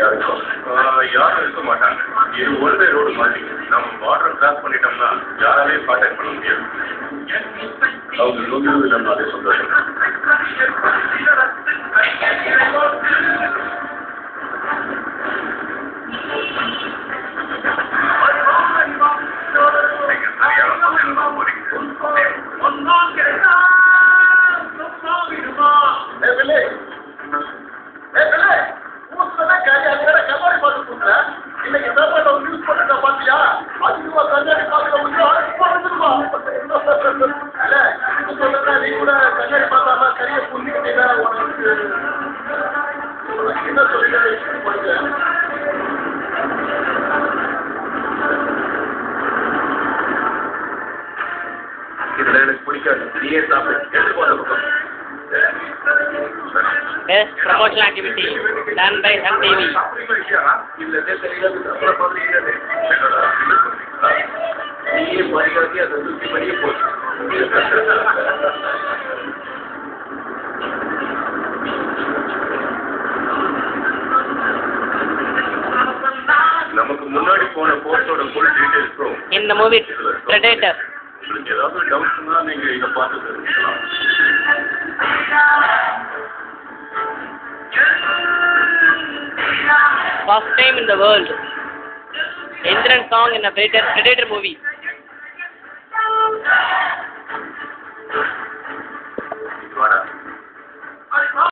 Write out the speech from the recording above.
யாருக்கும் யாரும் இருக்க மாட்டாங்க. இது ஒன் வே ரோடு மாதிரி. நம்ம பார்டர் கிராஸ் பண்ணிட்டோம்னா யாராலையும் கான்டாக்ட் பண்ண முடியாது. அவங்க நோக்கி நம்ம அதே சந்தோஷம். இதுல எனக்கு பிடிக்காது. நீயே சாப்பிடு. எடுத்து போன பக்கம். Best promotional activity done by Sun TV. நீயே பாதுகாத்தி அதை தூக்கி படிய போச்சு. நமக்கு முன்னாடி போன கோர்ஸோட full டீடைல்ஸும் In the movie Predator. உங்களுக்கு ஏதாவது டவுட்ஸ்னா நீங்க இதை பார்த்து தெரிஞ்சுக்கலாம். First time in the world. Indian song in a Predator movie.